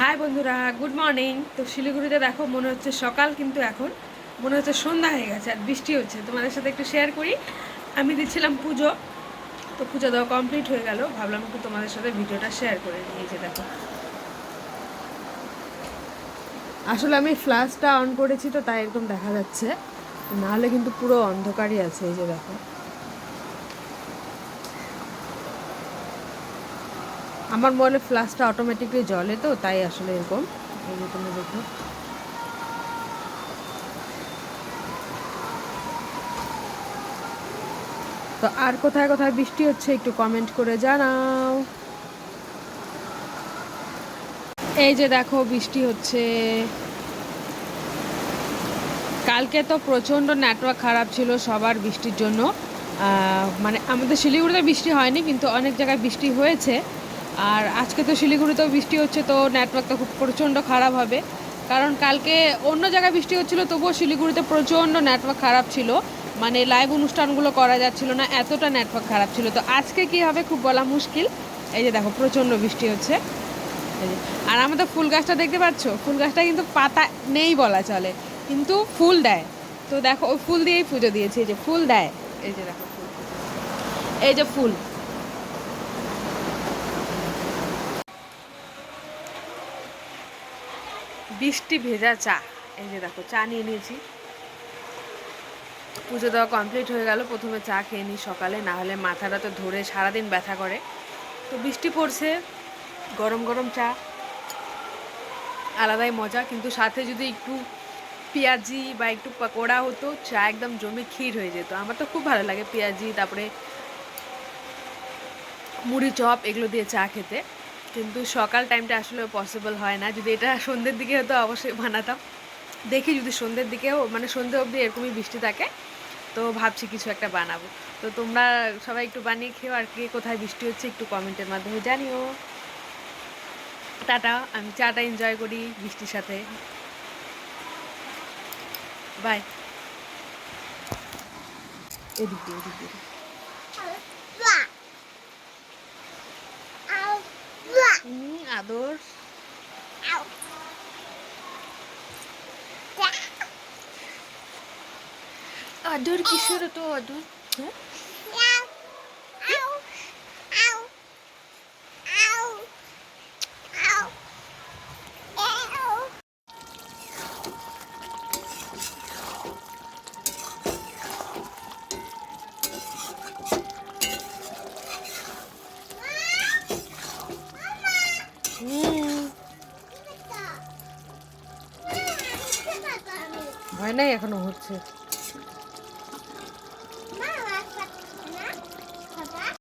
High বন্ধুরা, good morning. তো শিলিগুড়িতে দেখো মনে হচ্ছে সকাল, কিন্তু এখন মনে হচ্ছে সন্ধ্যা হয়ে গেছে আর বৃষ্টি হচ্ছে। তোমাদের সাথে একটু শেয়ার করি। আমি দিচ্ছিলাম পুজো, তো পুজো দেওয়া কমপ্লিট হয়ে গেল, ভাবলাম একটু তোমাদের সাথে ভিডিওটা শেয়ার করে নিই। এই যে দেখো, আসলে আমি ফ্ল্যাশটা অন করেছি তো তাই এরকম দেখা যাচ্ছে, নাহলে কিন্তু পুরো অন্ধকারই আছে। এই যে দেখো, আমার মোবাইলে ফ্ল্যাশটা অটোমেটিকলি জ্বলে তো তাই আসলে এরকম। এই যে তোমরা দেখো, তো আর কোথায় কোথায় বৃষ্টি হচ্ছে একটু কমেন্ট করে জানাও। এই যে দেখো বৃষ্টি হচ্ছে। কালকে তো প্রচণ্ড নেটওয়ার্ক খারাপ ছিল সবার বৃষ্টির জন্য। মানে আমাদের শিলিগুড়িতে বৃষ্টি হয়নি, কিন্তু অনেক জায়গায় বৃষ্টি হয়েছে। আর আজকে তো শিলিগুড়িতেও বৃষ্টি হচ্ছে, তো নেটওয়ার্কটা খুব প্রচণ্ড খারাপ হবে। কারণ কালকে অন্য জায়গায় বৃষ্টি হচ্ছিলো, তবুও শিলিগুড়িতে প্রচণ্ড নেটওয়ার্ক খারাপ ছিল। মানে লাইভ অনুষ্ঠানগুলো করা যাচ্ছিল না, এতটা নেটওয়ার্ক খারাপ ছিল। তো আজকে কি হবে খুব বলা মুশকিল। এই যে দেখো প্রচণ্ড বৃষ্টি হচ্ছে। আর আমাদের ফুল গাছটা দেখতে পাচ্ছ, ফুল গাছটা কিন্তু পাতা নেই বলা চলে, কিন্তু ফুল দেয়। তো দেখো ওই ফুল দিয়েই পুজো দিয়েছি। এই যে ফুল দেয়, এই যে দেখো ফুল, এই যে ফুল। বৃষ্টি ভেজা চা, এই যে দেখো চা নিয়ে নিয়েছি। পুজো দেওয়া কমপ্লিট হয়ে গেল, প্রথমে চা খেয়ে নিই সকালে, না হলে মাথাটা তো ধরে সারাদিন ব্যথা করে। তো বৃষ্টি পড়ছে, গরম গরম চা আলাদাই মজা, কিন্তু সাথে যদি একটু পেঁয়াজি বা একটু পকোড়া হতো, চা একদম জমে ক্ষীর হয়ে যেত। আমার তো খুব ভালো লাগে পেঁয়াজি, তারপরে মুড়ি চপ এগুলো দিয়ে চা খেতে। কিন্তু সকাল টাইমটা আসলে পসিবল হয় না। যদি এটা সন্ধ্যের দিকে হতো অবশ্যই বানাতাম। দেখি যদি সন্ধ্যের দিকেও, মানে সন্ধ্যে অবধি এরকমই বৃষ্টি থাকে, তো ভাবছি কিছু একটা বানাবো। তো তোমরা সবাই একটু বানিয়ে খেও, আর কে কোথায় বৃষ্টি হচ্ছে একটু কমেন্টের মাধ্যমে জানিও। টাটা, আমি চাটা এনজয় করি বৃষ্টির সাথে। বাই। এদিক দিয়ে, এদিক দিয়ে। আদর আদর কিসের তো আদর? ভয় নাই, এখনো হচ্ছে।